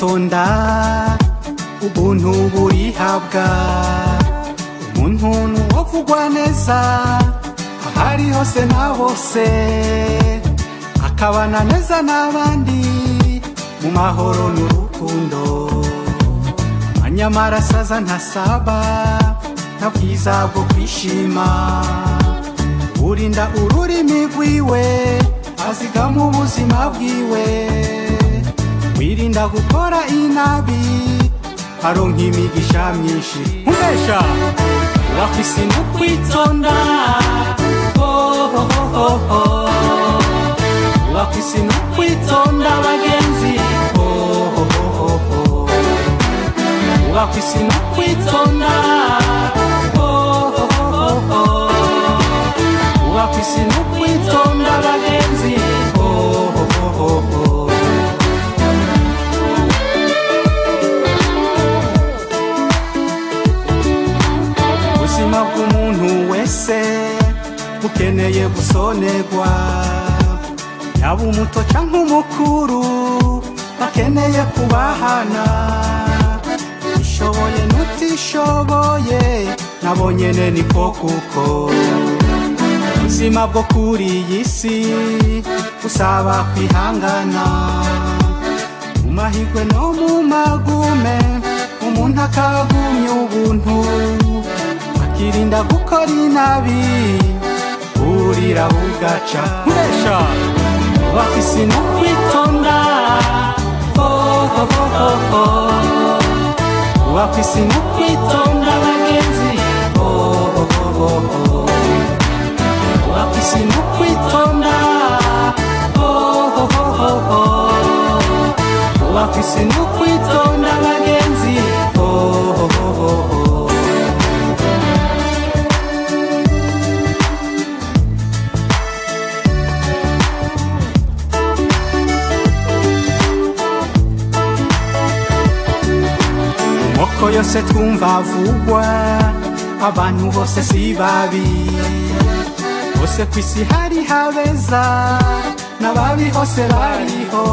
kwitonda ubuntu burihabwa umuntu nuwovugwa neza ahari hose na hose akabana neza n'abandi mu mahoro n'urukundo amanyamara asaza ntasaba nta bwiza bwo kwishima urinda ururimi rwiwe azigama ubuzima bwiwe wirinda gukora inabi aronka imigisha myinshi umbesha wakwisi no kwitonda wakwisi no kwitonda bagenzi wakwisi no kwitonda wakwisi no kwitonda bagenzi ubuzima bw'umuntu wese bukeneye gusonerwa yaba umuto canke umukuru bakeneye kubahana ishoboye n'utishoboye nabo nyene niko kuko ubuzima bwo kuri iyi si busaba kwihangana mu mahirwe no mu magume umuntu akagumya ubuntu akirinda gukora inabi burira bugaca uresha wakwisi no kwitonda wakwisi no kwitonda bagenzi wakwisi no kwitonda wakwisi no kwitonda bagenzi moko yose twumva avugwa abantu bose si babi bose kwisi hari habeza n'ababi hose bariho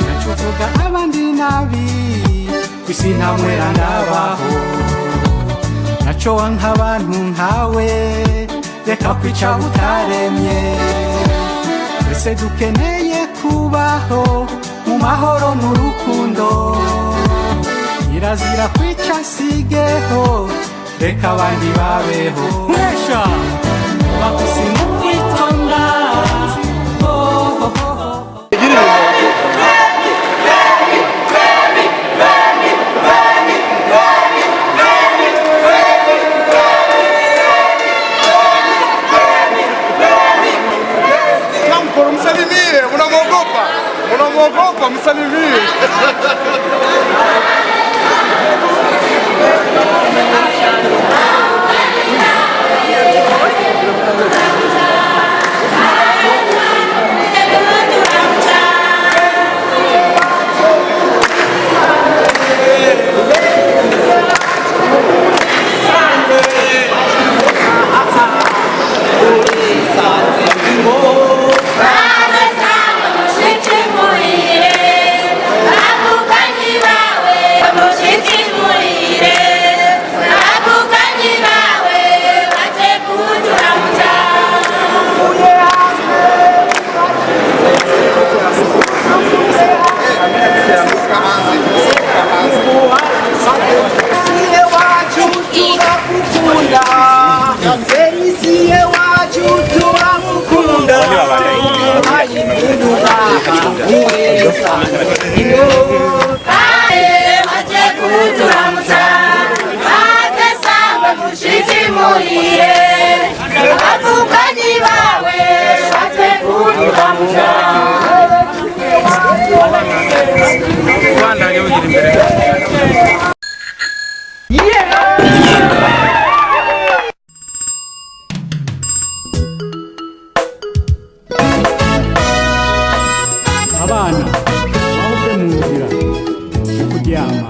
nacuvuga abandi nabi kwisi ntamwera ndabaho naco wanka abantu nkawe reka kwica butaremye twese dukeneye kubaho mu mahoro n'urukundo irazira kwica sigeho reka abandi babeho mwesha wakwisi no kwitonda msalimie, unamwogopa msalimie. abana bavuye mu nzira yo kuryama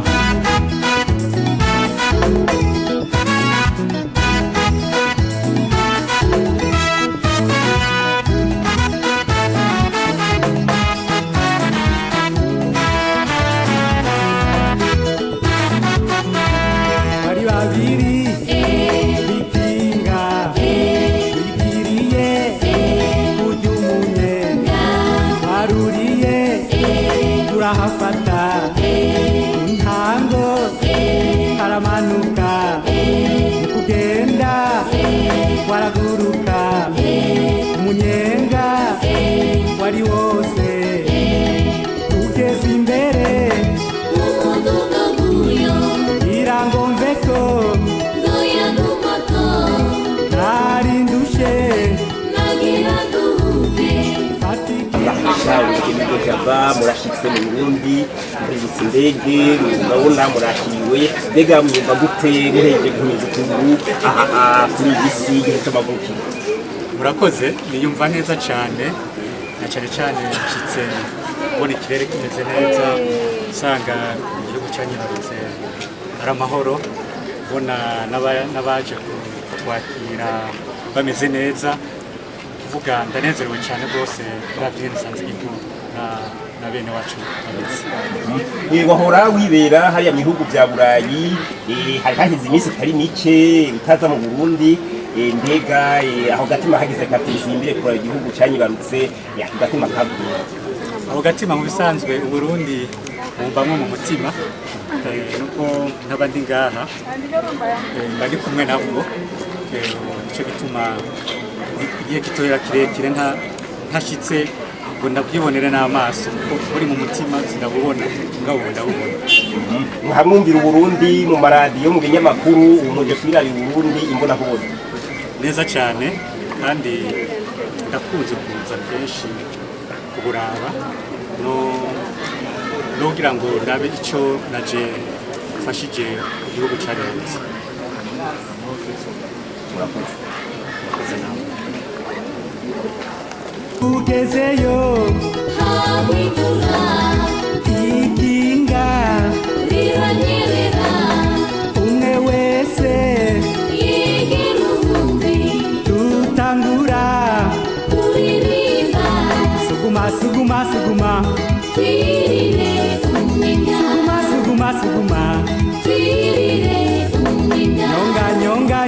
Ibyo Java murashitse mu Burundi muri indege murabona murashiriwe mbega mwumva gute muheje gumiza ukuguru kuri isi y'amavuko murakoze niyumva neza cyane na cyane cyane nshitse ubona ikirere kimeze neza usanga igihugu cyanyibarutse ari amahoro ubona n'abaje kutwakira bameze neza kuvuga ndanezerewe cyane rwose uravye nsanze igihugu na bene wacu bameze wahora wibera hariya mu bihugu bya Burayi hari hahize iminsi itari mike utaza mu Burundi mbega aho gatima hagize katizimbire kura igihugu cyanyibarutse gatima kabwira aho gatima mu bisanzwe Burundi mumbamwe mu mutima nuko n'abandi ngaha bari kumwe nabo icyo gituma igihe gitoya kirekire ntashitse ngo ndabyibonere n'amaso uri mu mutima ndabubona ndabubona muhamwumvira Burundi mu maradiyo mu binyamakuru umuje kwirari Burundi imbona kubona neza cyane kandi ndakunze kuza kenshi kuburaba no kugira ngo ndabe icyo naje mfashije igihugu cyarenze ugezeyo ikinga umwe wese tutangura suguma suguma suguma suguma suguma nyonga nyonga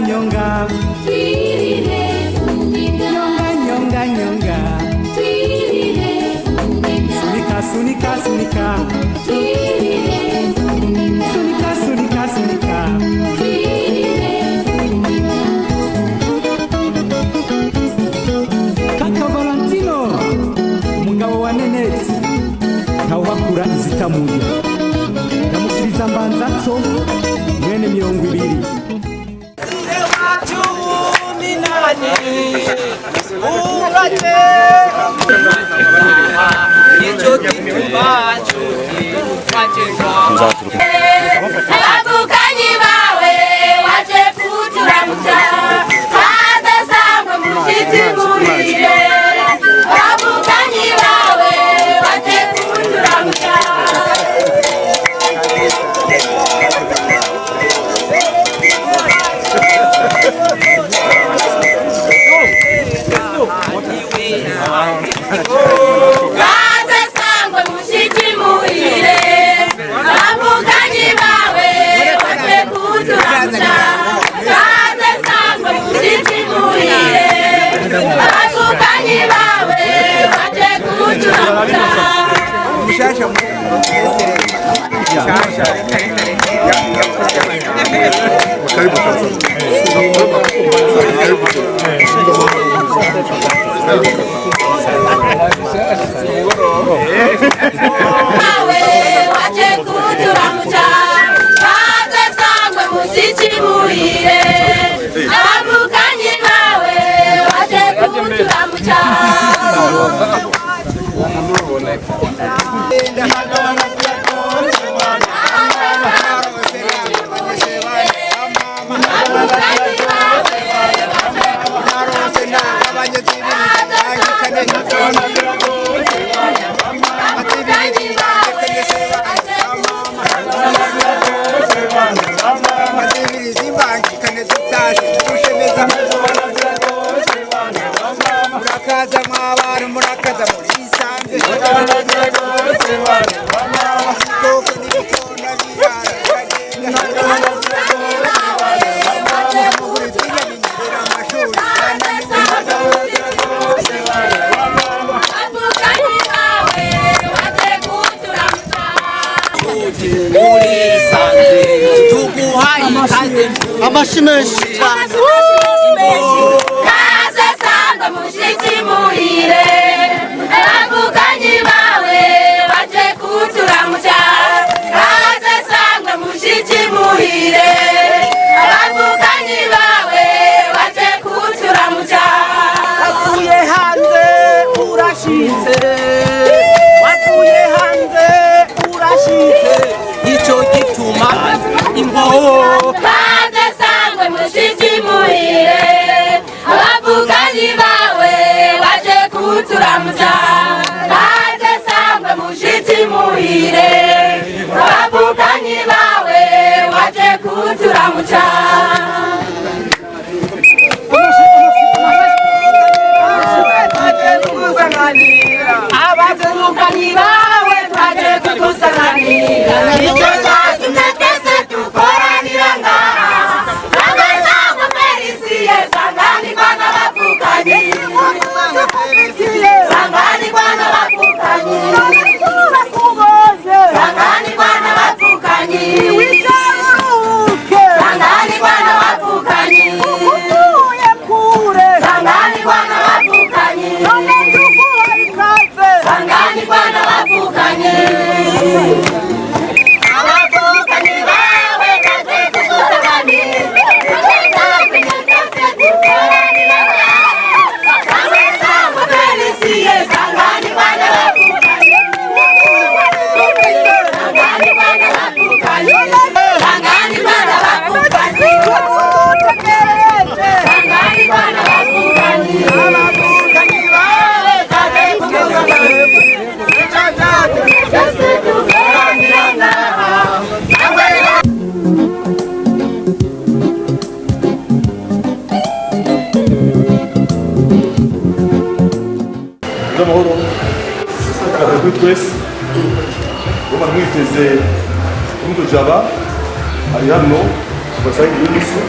nyonga nyonga sunika sunika sunika sunika sunika Kaka Valentino umugabo wa Neneti ntawakura izitamuye ndamukiriza mbanzatso mwene 20 abavukanyi bawe waje kuturamutsa hadasangwe mushitsi mubire abavukanyi bawe waje kuturamutsa Amashimeshi kaze sangwe mushitsi muhire abavukanyi bawe baje kuturamutsa kaze sangwe mushitsi muhire abavukanyi bawe baje kuturamutsa akuye hanze urashitse amahoro kuri twese uba mwiteze urundo jaba ari hano basangiye n'isi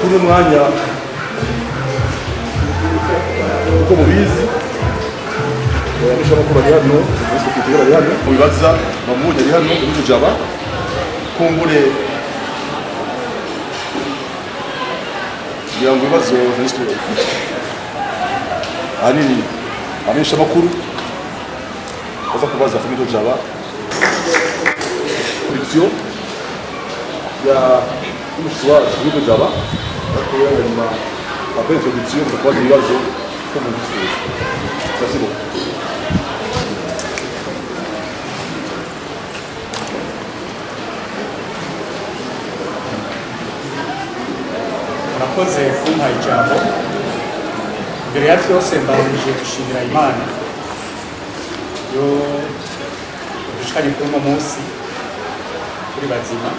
kuri mwanya uko mubizi abisha makuru ari hano bise kitigera ari hano mubibaza bamuje ari hano urundo jaba kumbure kugira ngo ibibazo n'isitore ahanini abisha makuru baza kubaza Famido Jaba production ya umushwa Famido Jaba bakoya nyuma après production de quoi ibibazo ko mu gisubizo merci beaucoup murakoze kumpa ijambo mbere ya byose mbanjije gushimira Imana yo dushikanye kuri uno munsi kuri bazima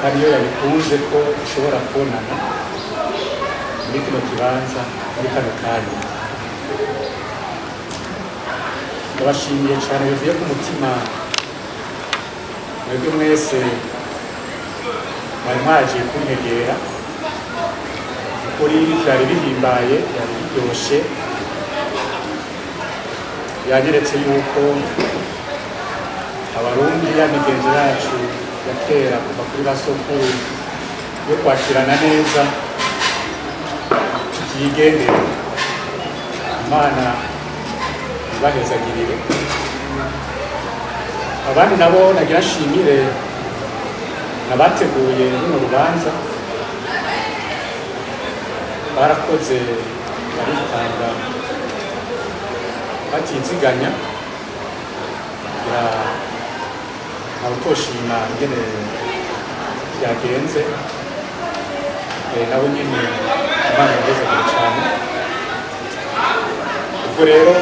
ariyo yabikunze ko ishobora kubonana muri kino kibanza muri kano kanya ndabashimiye cyane bivuye ku mutima mwebwe mwese mwari mwaje kuntegera kuri byari bihimbaye byari biryoshye yanyeretse yuko abarundi ya migenzo yacu ya kera kuva kuri basokuru yo kwakirana neza tukiyigendera Imana ibahezagirire abandi nabo nagira nshimire nabateguye runo rubanza barakoze baritanga batiziganya ntawe utoshima ingene byagenze nabo nyine Imana yagezagire cyane ubwo rero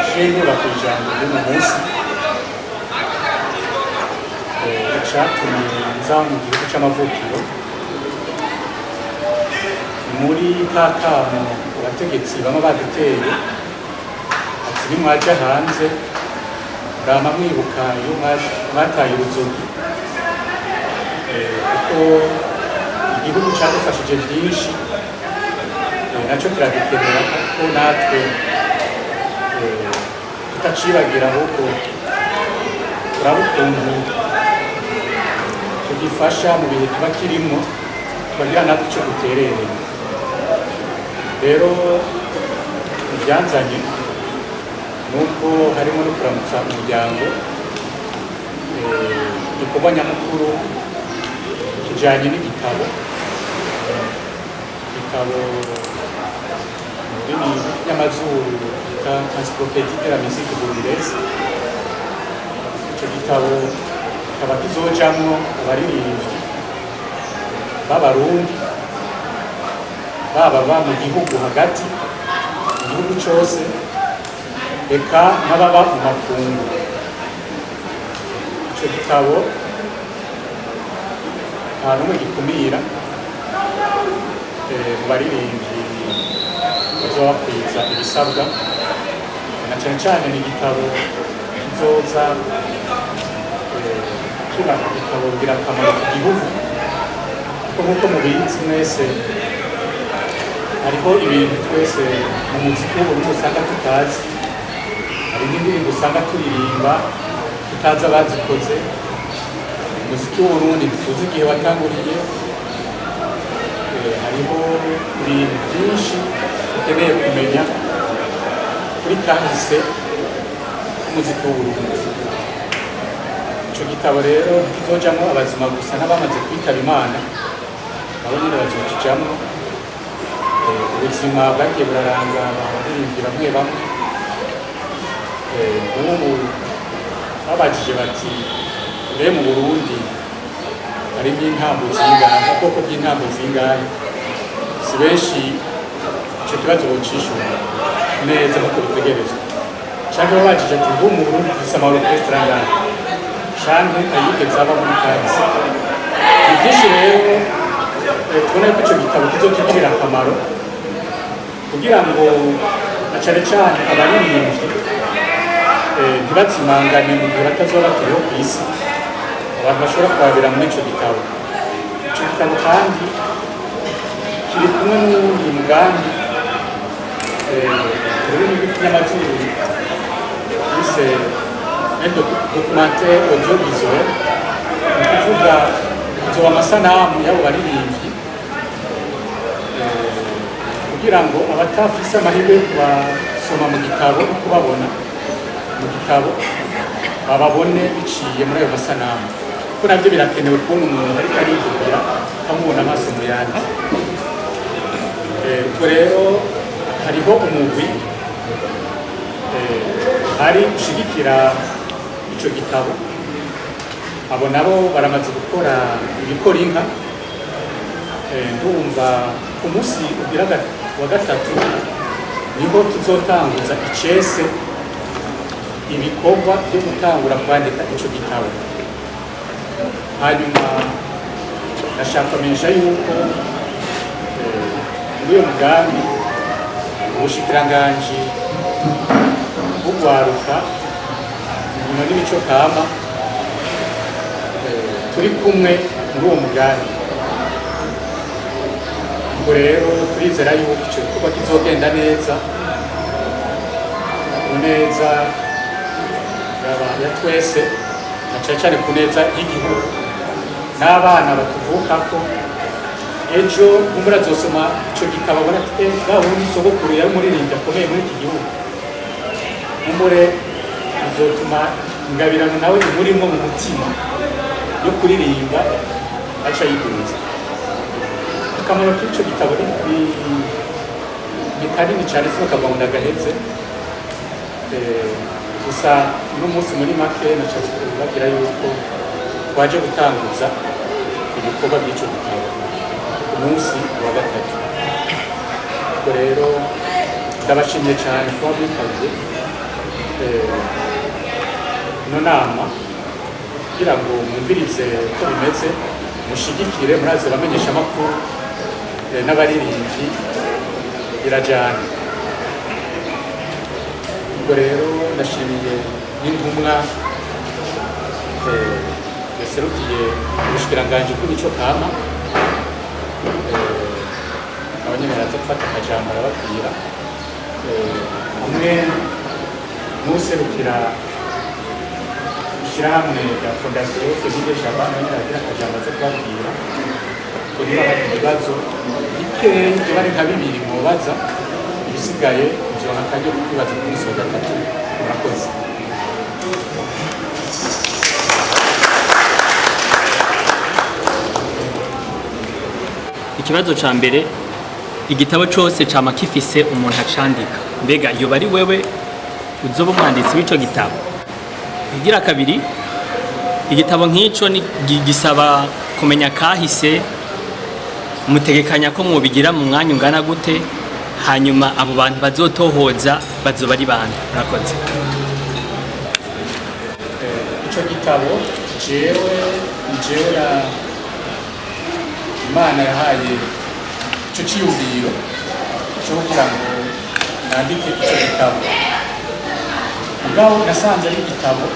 nshingura ku ijambo ry'uno munsi icatumye nza mu gihugu c'amavukiro muri ka kamo abategetsi bamwe baduteye ati nimwaje hanze rama mwibuka iyo mwataye uruzogi kuko igihugu cyadufashije byinshi nacyo kiradukenera kuko natwe tutacibagira ahubwo turaba ukuntu tugifasha mu bihe tuba kirimo tukagira natwe icyo duterereye rero ibyanzanye nuko harimo no kuramutsa umuryango igikorwa nyamukuru kijanye n'igitabo rurimi ry'amazuru bita encyclopédie de la musique burundaise ico gitabo kikaba kizojamwo abaririmbyi b'abarundi baba mu gihugu hagati mu gihugu cyose eka n'ababa mu makungu icyo gitabo nta n'umwe gikumira mu baririmbyi bazoba bakwiza ibisabwa na cyane cyane ni igitabo kizoza kiba igitabo ngirakamaro ku gihugu kuko nk'uko mubizi mwese hariho ibintu twese mu muziki w'uburundi usanga tutazi hari n'indirimbo usanga turirimba tutazi abazikoze umuziki w'uburundi ntituzi igihe watanguriye hariho ibintu byinshi ukeneye kumenya kuri kahise k'umuziki w'uburundi ico gitabo rero kizojamwo abazima gusa n'abamaze kwitaba Imana nabo nyine bazokijamwo ubuzima bwagiye buraranga abaririmbyi bamwe bamwe ubu babajije bati mbe mu Burundi harimo intambo zingahe ubwoko bw'intambo zingahe si benshi icyo kibazo bocishura neza nk'uko bitegerezwa canke babajije ati mbe mu Burundi dufise amaorchestre angahe canke ayigeze aba muri kahise ni byinshi rero tubona ko icyo gitabo kizotugirira akamaro kugira ngo na cyane cyane abaririmbyi ntibazimangane mu gihe batazoba bakiriho ku isi, abantu bashobora kuhabera muri icyo gitabo. Icyo gitabo kandi kiri kumwe n'uwundi mugambi ururimi rw'ikinyamazuru bise documentaire audiovisuel, ni ukuvuga kuzoba amasanamu y'abo baririmbyi kugira ngo abatafise amahirwe yo kubasoma mu gitabo no kubabona mu gitabo bababone biciye muri ayo masanamu, kuko nabyo birakenewe kubona umuntu ariko arivugira akamubona amaso mu yandi. Ubwo rero hariho umugwi hari ushigikira icyo gitabo, abo nabo baramaze gukora ibikora inka. Ndumva ku munsi wa gatatu niho tuzotanguza icese ibikorwa byo gutangura kwandika icyo gitabo. Hanyuma ndashaka kumenyesha yuko muri uyo mugambi ubushikiranganji bugwaruka inyuma n'imico kama turi kumwe muri uwo mugambi. Ubwo rero turizera yuko icyo gikorwa kizogenda neza ku neza ya twese, na cyane cyane ku neza y'igihugu n'abana batuvukako. Ejo kumbura azosoma icyo gitabo abona ati gahunda sogokuru yari umuririmbyi akomeye muri iki gihugu, kumbure bizotuma ingabirano nawe imurimo mu mutima yo kuririmba aca yiduza. Akamaro k'icyo gitabo ni kanini cyane, si bakava ngo ndagahetse. Gusa uno munsi muri make nashatse kubabwira yuko twaje gutanguza ibikorwa by'icyo gitabo ku munsi wa gatatu. Ubwo rero ndabashimiye cyane kuba bitabye ino nama kugira ngo mwumvirize uko bimeze, mushigikire, muraze bamenyesha amakuru n'abaririmbyi birajyana. Ubwo rero ndashimiye n'intumwa yaserukiye ubushikiranganji bw'imico kama, abanyemeraza gufata akajambo arababwira, hamwe n'userukira ishyirahamwe rya fondasiyo Fedide Jaba nawe aragira akajambo aza kubabwira. Niba hari ibibazo bikeya niba ari nka bibiri mubaza, ibisigaye ibyo akajya kubibaza ku munsi wa gatatu. Murakoze. Ikibazo ca mbere, igitabo cyose cama kifise umuntu acandika, mbega iyo bari wewe uzoba umwanditsi w'ico gitabo? Igira kabiri, igitabo nk'ico gisaba kumenya kahise, mutegekanya ko mubigira mu mwanya ungana gute, hanyuma abo bantu bazotohoza bazoba ari bande? Murakoze. Ico gitabo jewe Imana yahaye icyo cyiyumviro cyo kugira ngo nandike icyo gitabo. Ubwaho nasanze ari igitabo